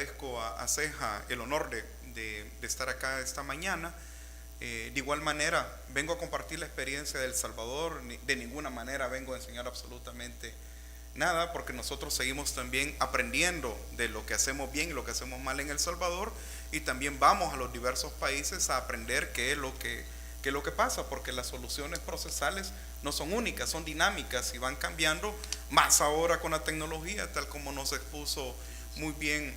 agradezco a Ceja el honor de estar acá esta mañana. De igual manera, vengo a compartir la experiencia de El Salvador. De ninguna manera vengo a enseñar absolutamente nada, porque nosotros seguimos también aprendiendo de lo que hacemos bien y lo que hacemos mal en El Salvador, y también vamos a los diversos países a aprender qué es lo que pasa, porque las soluciones procesales no son únicas, son dinámicas y van cambiando, más ahora con la tecnología, tal como nos expuso muy bien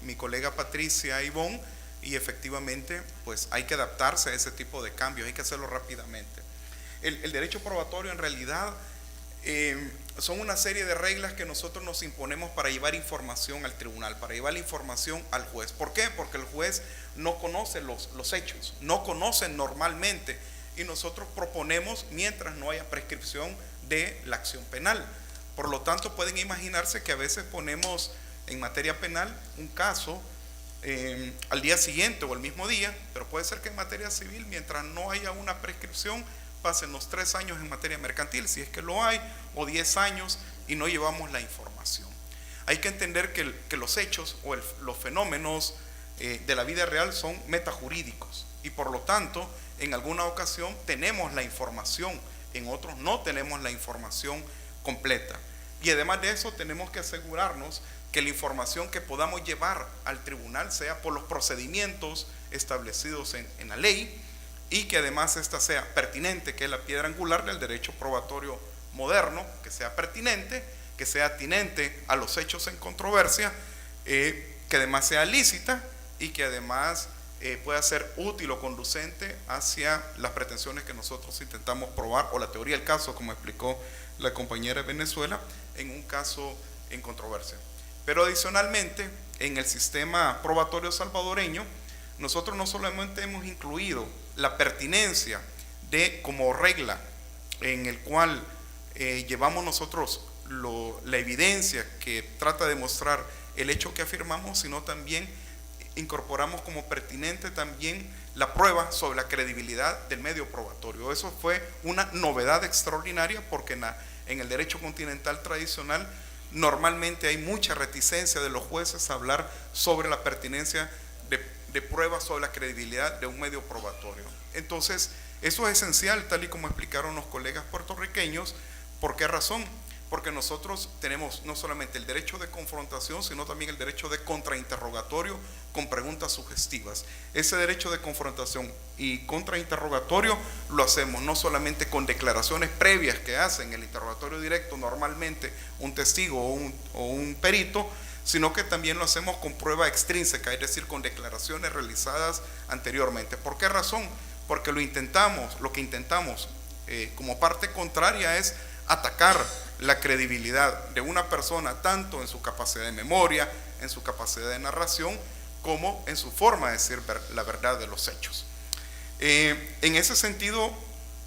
mi colega Patricia Ivonne. Y efectivamente, pues hay que adaptarse a ese tipo de cambios, hay que hacerlo rápidamente. El derecho probatorio en realidad son una serie de reglas que nosotros nos imponemos para llevar información al tribunal, para llevar la información al juez. ¿Por qué? Porque el juez no conoce los hechos, no conoce normalmente, y nosotros proponemos mientras no haya prescripción de la acción penal. Por lo tanto, pueden imaginarse que a veces ponemos en materia penal un caso al día siguiente o el mismo día, pero puede ser que en materia civil, mientras no haya una prescripción, pasen los 3 años en materia mercantil, si es que lo hay, o 10 años, y no llevamos la información. Hay que entender que los hechos o los fenómenos de la vida real son metajurídicos, y por lo tanto, en alguna ocasión tenemos la información, en otros no tenemos la información completa. Y además de eso, tenemos que asegurarnos que la información que podamos llevar al tribunal sea por los procedimientos establecidos en la ley, y que además esta sea pertinente, que es la piedra angular del derecho probatorio moderno, que sea pertinente, que sea atinente a los hechos en controversia, que además sea lícita y que además pueda ser útil o conducente hacia las pretensiones que nosotros intentamos probar, o la teoría del caso, como explicó la compañera de Venezuela, en un caso en controversia. Pero adicionalmente, en el sistema probatorio salvadoreño, nosotros no solamente hemos incluido la pertinencia de como regla en el cual llevamos nosotros la evidencia que trata de mostrar el hecho que afirmamos, sino también incorporamos como pertinente también la prueba sobre la credibilidad del medio probatorio. Eso fue una novedad extraordinaria, porque en el derecho continental tradicional normalmente hay mucha reticencia de los jueces a hablar sobre la pertinencia de pruebas sobre la credibilidad de un medio probatorio. Entonces, eso es esencial, tal y como explicaron los colegas puertorriqueños. ¿Por qué razón? Porque nosotros tenemos no solamente el derecho de confrontación, sino también el derecho de contrainterrogatorio con preguntas sugestivas. Ese derecho de confrontación y contrainterrogatorio lo hacemos no solamente con declaraciones previas que hacen el interrogatorio directo, normalmente un testigo o un perito, sino que también lo hacemos con prueba extrínseca, es decir, con declaraciones realizadas anteriormente. ¿Por qué razón? Porque lo que intentamos como parte contraria es atacar la credibilidad de una persona, tanto en su capacidad de memoria, en su capacidad de narración, como en su forma de decir la verdad de los hechos. En ese sentido,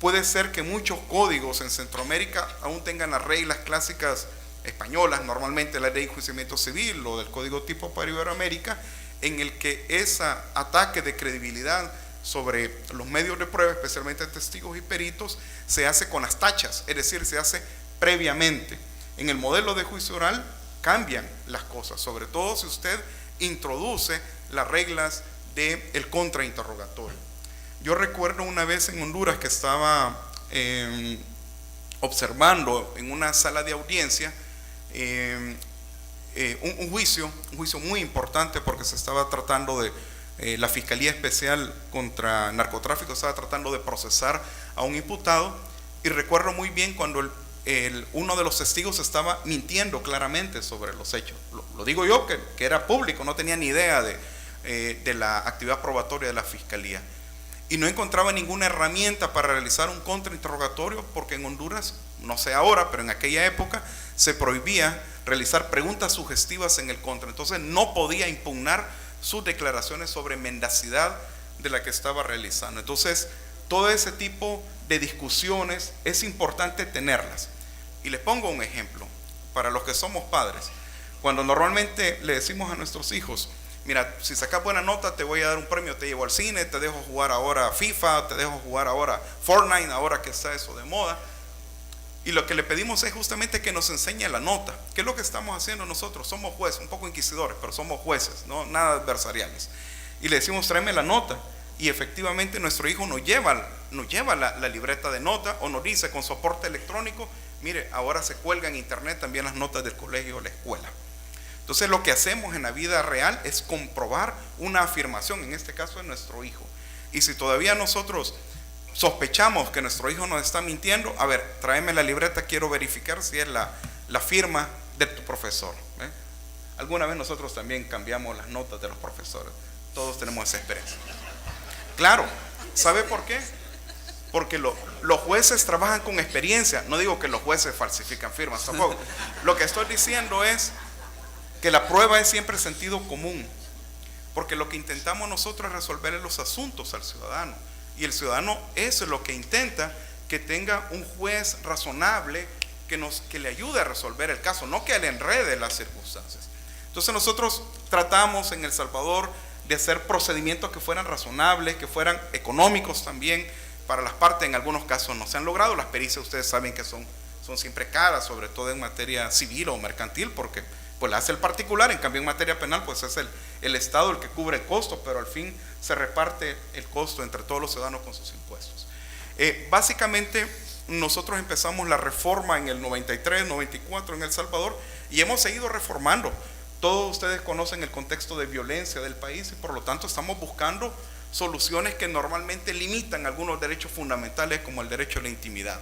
puede ser que muchos códigos en Centroamérica aún tengan las reglas clásicas españolas, normalmente la ley de enjuiciamiento civil o del código tipo para Iberoamérica, en el que ese ataque de credibilidad sobre los medios de prueba, especialmente testigos y peritos, se hace con las tachas, es decir, se hace previamente. En el modelo de juicio oral cambian las cosas, sobre todo si usted introduce las reglas del contrainterrogatorio. Yo recuerdo una vez en Honduras que estaba observando en una sala de audiencia un juicio muy importante, porque se estaba tratando de la Fiscalía Especial contra Narcotráfico estaba tratando de procesar a un imputado, y recuerdo muy bien cuando uno de los testigos estaba mintiendo claramente sobre los hechos. Lo digo yo, que era público, no tenía ni idea de la actividad probatoria de la Fiscalía, y no encontraba ninguna herramienta para realizar un contrainterrogatorio, porque en Honduras, no sé ahora, pero en aquella época se prohibía realizar preguntas sugestivas en el contra. Entonces no podía impugnar sus declaraciones sobre mendacidad de la que estaba realizando. Entonces, todo ese tipo de discusiones es importante tenerlas. Y les pongo un ejemplo para los que somos padres. Cuando normalmente le decimos a nuestros hijos: mira, si sacas buena nota te voy a dar un premio, te llevo al cine, te dejo jugar ahora FIFA, te dejo jugar ahora Fortnite, ahora que está eso de moda. Y lo que le pedimos es justamente que nos enseñe la nota. ¿Qué es lo que estamos haciendo nosotros? Somos jueces, un poco inquisidores, pero somos jueces, no nada adversariales. Y le decimos, tráeme la nota. Y efectivamente nuestro hijo nos lleva la libreta de nota, o nos dice con soporte electrónico, mire, ahora se cuelga en internet también las notas del colegio o la escuela. Entonces lo que hacemos en la vida real es comprobar una afirmación, en este caso de nuestro hijo. Y si todavía nosotros sospechamos que nuestro hijo nos está mintiendo, a ver, tráeme la libreta, quiero verificar si es la firma de tu profesor. Alguna vez nosotros también cambiamos las notas de los profesores, todos tenemos esa experiencia. Claro, ¿sabe por qué? Porque los jueces trabajan con experiencia. No digo que los jueces falsifican firmas tampoco. Lo que estoy diciendo es que la prueba es siempre sentido común, porque lo que intentamos nosotros es resolver los asuntos al ciudadano, y el ciudadano eso es lo que intenta, que tenga un juez razonable que le ayude a resolver el caso, no que le enrede las circunstancias. Entonces nosotros tratamos en El Salvador de hacer procedimientos que fueran razonables, que fueran económicos también para las partes. En algunos casos no se han logrado. Las pericias ustedes saben que son siempre caras, sobre todo en materia civil o mercantil, porque pues la hace el particular. En cambio en materia penal pues es el Estado el que cubre el costo, pero al fin se reparte el costo entre todos los ciudadanos con sus impuestos. Básicamente nosotros empezamos la reforma en el 93, 94 en El Salvador, y hemos seguido reformando. Todos ustedes conocen el contexto de violencia del país, y por lo tanto estamos buscando soluciones que normalmente limitan algunos derechos fundamentales, como el derecho a la intimidad.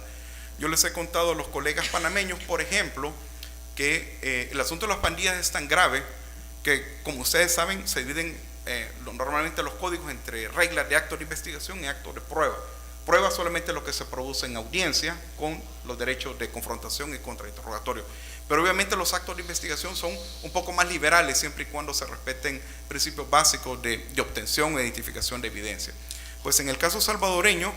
Yo les he contado a los colegas panameños, por ejemplo, que el asunto de las pandillas es tan grave que, como ustedes saben, se dividen normalmente los códigos entre reglas de acto de investigación y actos de prueba. Prueba solamente lo que se produce en audiencia, con los derechos de confrontación y contrainterrogatorio. Pero obviamente los actos de investigación son un poco más liberales, siempre y cuando se respeten principios básicos de obtención e identificación de evidencia. Pues en el caso salvadoreño,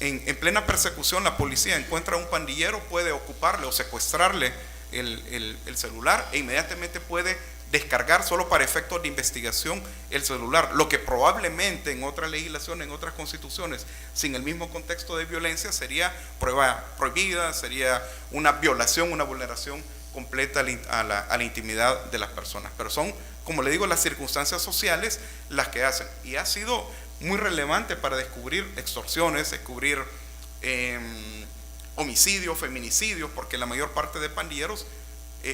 en plena persecución, la policía encuentra a un pandillero, puede ocuparle o secuestrarle el celular, e inmediatamente puede descargar solo para efectos de investigación el celular, lo que probablemente en otra legislación, en otras constituciones, sin el mismo contexto de violencia, sería prueba prohibida, sería una violación, una vulneración completa a la intimidad de las personas. Pero son, como le digo, las circunstancias sociales las que hacen, y ha sido muy relevante para descubrir extorsiones, descubrir homicidios, feminicidios, porque la mayor parte de pandilleros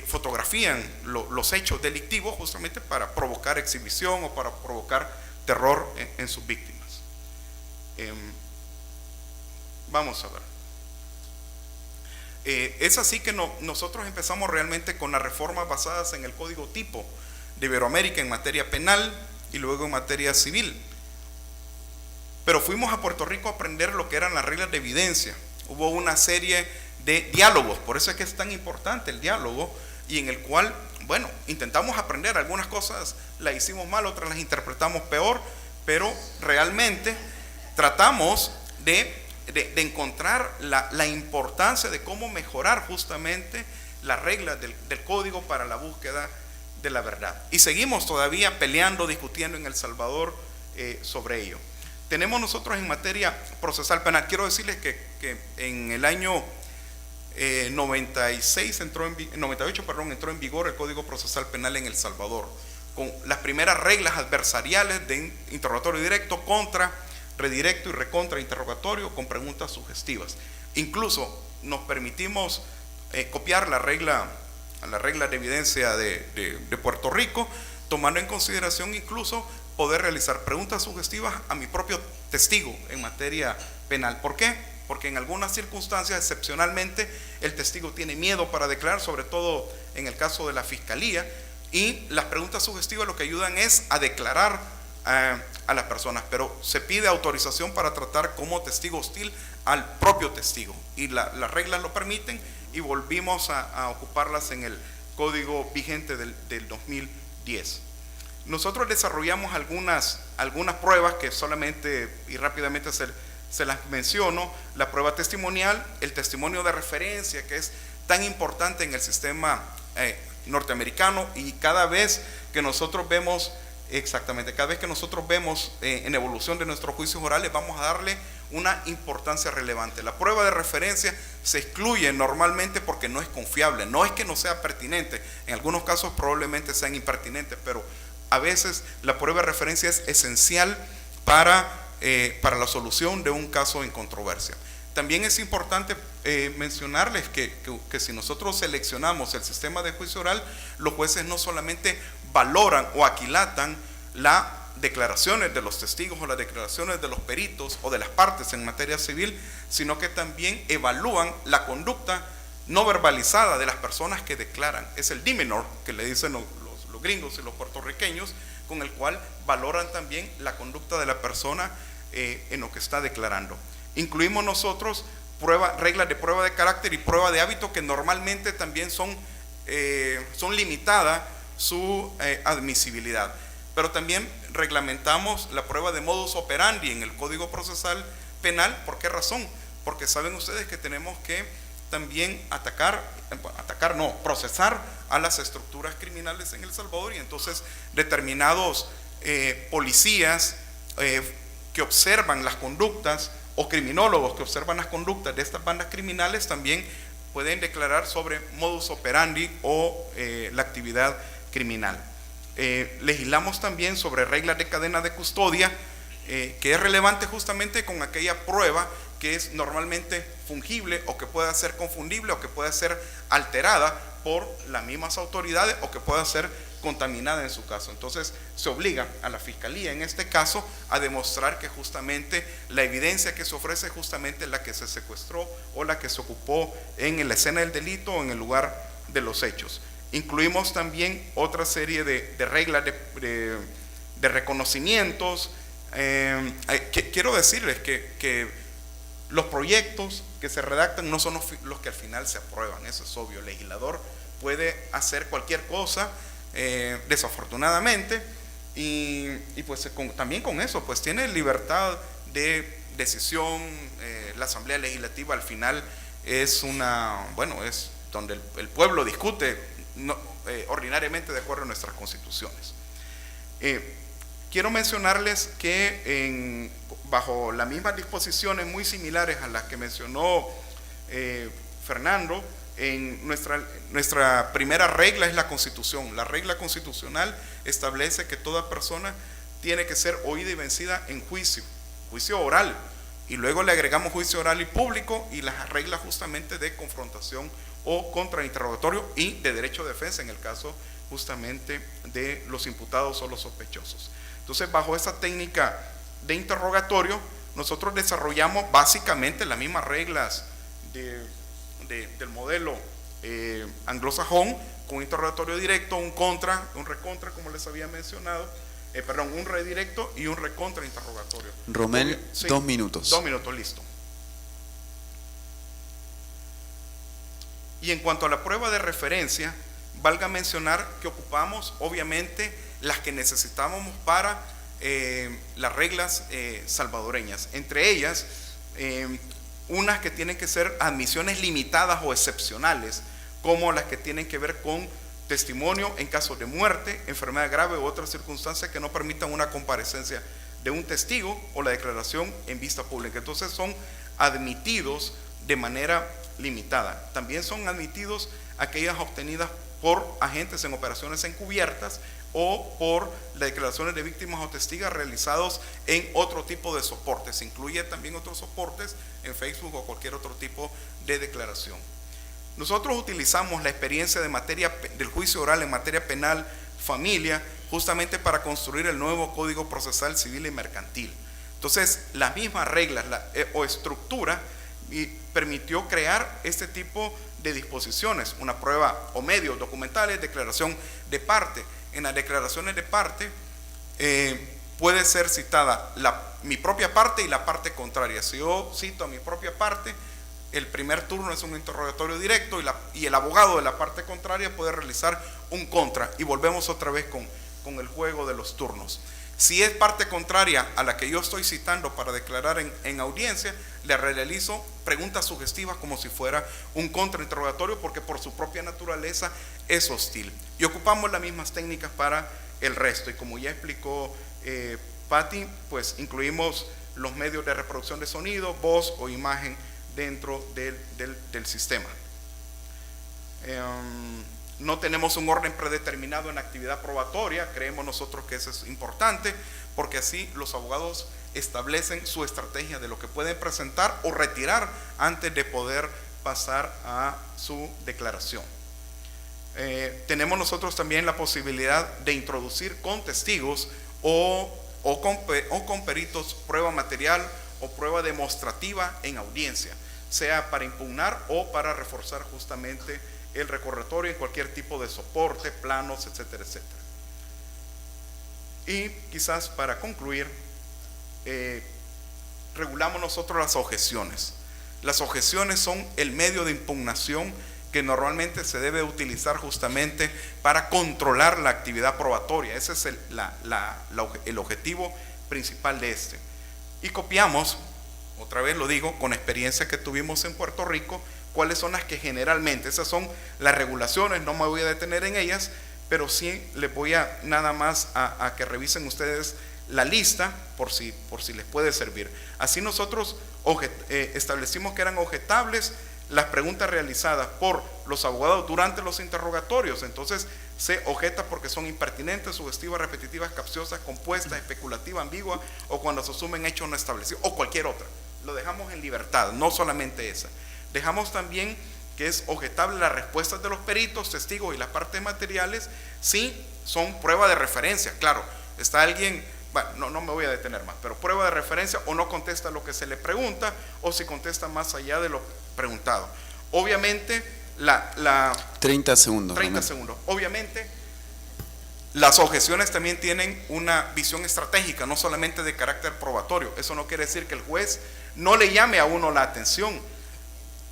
fotografían los hechos delictivos justamente para provocar exhibición o para provocar terror en sus víctimas. Vamos a ver. Es así que nosotros empezamos realmente con las reformas basadas en el Código Tipo de Iberoamérica en materia penal y luego en materia civil. Pero fuimos a Puerto Rico a aprender lo que eran las reglas de evidencia. Hubo una serie de diálogos, por eso es que es tan importante el diálogo, y en el cual, bueno, intentamos aprender. Algunas cosas las hicimos mal, otras las interpretamos peor, pero realmente tratamos de encontrar la importancia de cómo mejorar justamente las reglas del código para la búsqueda de la verdad. Y seguimos todavía peleando, discutiendo en El Salvador sobre ello. Tenemos nosotros en materia procesal penal, quiero decirles que en el año 98 entró en vigor el Código Procesal Penal en El Salvador, con las primeras reglas adversariales de interrogatorio directo, contra, redirecto y recontra interrogatorio con preguntas sugestivas. Incluso nos permitimos copiar la regla de evidencia de Puerto Rico, tomando en consideración incluso poder realizar preguntas sugestivas a mi propio testigo en materia penal. ¿Por qué? Porque en algunas circunstancias, excepcionalmente, el testigo tiene miedo para declarar, sobre todo en el caso de la fiscalía, y las preguntas sugestivas lo que ayudan es a declarar a las personas, pero se pide autorización para tratar como testigo hostil al propio testigo, y las reglas lo permiten, y volvimos a ocuparlas en el código vigente del 2010. Nosotros desarrollamos algunas pruebas que solamente y rápidamente se las menciono. La prueba testimonial, el testimonio de referencia, que es tan importante en el sistema norteamericano, y cada vez que nosotros vemos en evolución de nuestros juicios orales, vamos a darle una importancia relevante. La prueba de referencia se excluye normalmente porque no es confiable, no es que no sea pertinente, en algunos casos probablemente sean impertinentes, pero a veces la prueba de referencia es esencial para la solución de un caso en controversia. También es importante mencionarles que si nosotros seleccionamos el sistema de juicio oral, los jueces no solamente valoran o aquilatan las declaraciones de los testigos o las declaraciones de los peritos o de las partes en materia civil, sino que también evalúan la conducta no verbalizada de las personas que declaran. Es el demeanor que le dicen los gringos y los puertorriqueños, con el cual valoran también la conducta de la persona en lo que está declarando. Incluimos nosotros reglas de prueba de carácter y prueba de hábito que normalmente también son limitadas su admisibilidad. Pero también reglamentamos la prueba de modus operandi en el Código Procesal Penal. ¿Por qué razón? Porque saben ustedes que tenemos que también procesar a las estructuras criminales en El Salvador, y entonces determinados policías que observan las conductas o criminólogos que observan las conductas de estas bandas criminales también pueden declarar sobre modus operandi o la actividad criminal. Legislamos también sobre reglas de cadena de custodia, que es relevante justamente con aquella prueba que es normalmente fungible o que pueda ser confundible o que pueda ser alterada por las mismas autoridades o que pueda ser contaminada en su caso. Entonces se obliga a la fiscalía en este caso a demostrar que justamente la evidencia que se ofrece es justamente la que se secuestró o la que se ocupó en la escena del delito o en el lugar de los hechos. Incluimos también otra serie de reglas de reconocimientos. Quiero decirles que los proyectos que se redactan no son los que al final se aprueban, eso es obvio. El legislador puede hacer cualquier cosa, desafortunadamente, y pues también con eso pues tiene libertad de decisión. La Asamblea Legislativa al final es es donde el pueblo discute ordinariamente de acuerdo a nuestras constituciones. Quiero mencionarles que bajo las mismas disposiciones muy similares a las que mencionó Fernando, en nuestra primera regla es la Constitución. La regla constitucional establece que toda persona tiene que ser oída y vencida en juicio oral, y luego le agregamos juicio oral y público y las reglas justamente de confrontación o contrainterrogatorio y de derecho de defensa en el caso justamente de los imputados o los sospechosos. Entonces, bajo esa técnica de interrogatorio, nosotros desarrollamos básicamente las mismas reglas del modelo anglosajón, con un interrogatorio directo, un recontra, como les había mencionado, un redirecto y un recontra interrogatorio. Romel, sí, 2 minutos. 2 minutos, listo. Y en cuanto a la prueba de referencia, valga mencionar que ocupamos obviamente las que necesitábamos para las reglas salvadoreñas, entre ellas unas que tienen que ser admisiones limitadas o excepcionales, como las que tienen que ver con testimonio en caso de muerte, enfermedad grave u otras circunstancias que no permitan una comparecencia de un testigo o la declaración en vista pública. Entonces son admitidos de manera limitada. También son admitidos aquellas obtenidas por agentes en operaciones encubiertas o por las declaraciones de víctimas o testigos realizados en otro tipo de soportes. Se incluye también otros soportes en Facebook o cualquier otro tipo de declaración. Nosotros utilizamos la experiencia del juicio oral en materia penal, familia, justamente para construir el nuevo Código Procesal Civil y Mercantil. Entonces, las mismas reglas o estructura permitió crear este tipo de disposiciones, una prueba o medios documentales, declaración de parte. En las declaraciones de parte puede ser citada mi propia parte y la parte contraria. Si yo cito a mi propia parte, el primer turno es un interrogatorio directo y el abogado de la parte contraria puede realizar un contra, y volvemos otra vez con el juego de los turnos. Si es parte contraria a la que yo estoy citando para declarar en audiencia, le realizo preguntas sugestivas como si fuera un contrainterrogatorio, porque por su propia naturaleza es hostil. Y ocupamos las mismas técnicas para el resto. Y como ya explicó Patti, pues incluimos los medios de reproducción de sonido, voz o imagen dentro del sistema. No tenemos un orden predeterminado en la actividad probatoria. Creemos nosotros que eso es importante, porque así los abogados establecen su estrategia de lo que pueden presentar o retirar antes de poder pasar a su declaración. Tenemos nosotros también la posibilidad de introducir con testigos o con peritos prueba material o prueba demostrativa en audiencia, sea para impugnar o para reforzar justamente el recordatorio en cualquier tipo de soporte, planos, etcétera, etcétera. Y quizás para concluir, regulamos nosotros las objeciones. Las objeciones son el medio de impugnación que normalmente se debe utilizar justamente para controlar la actividad probatoria. Ese es el objetivo principal de este. Y copiamos, otra vez lo digo, con experiencia que tuvimos en Puerto Rico, cuáles son las que generalmente, esas son las regulaciones, no me voy a detener en ellas, pero sí les voy a nada más a que revisen ustedes la lista por si les puede servir. Así nosotros establecimos que eran objetables las preguntas realizadas por los abogados durante los interrogatorios. Entonces se objeta porque son impertinentes, sugestivas, repetitivas, capciosas, compuestas, especulativas, ambiguas, o cuando se asumen hechos no establecidos, o cualquier otra. Lo dejamos en libertad, no solamente esa. Dejamos también que es objetable las respuestas de los peritos, testigos y las partes materiales si son prueba de referencia. Claro, está alguien, bueno, no me voy a detener más, pero prueba de referencia o no contesta lo que se le pregunta, o si contesta más allá de lo preguntado. Obviamente, 30 segundos. 30 segundos. Obviamente, las objeciones también tienen una visión estratégica, no solamente de carácter probatorio. Eso no quiere decir que el juez no le llame a uno la atención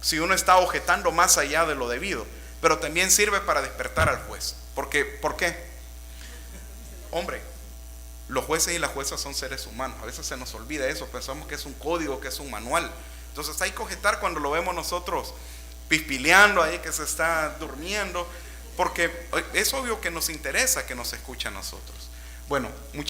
si uno está objetando más allá de lo debido, pero también sirve para despertar al juez. ¿Por qué? Hombre, los jueces y las juezas son seres humanos. A veces se nos olvida eso, pensamos que es un código, que es un manual. Entonces hay que objetar cuando lo vemos nosotros pispileando ahí, que se está durmiendo, porque es obvio que nos interesa que nos escuche a nosotros. Bueno,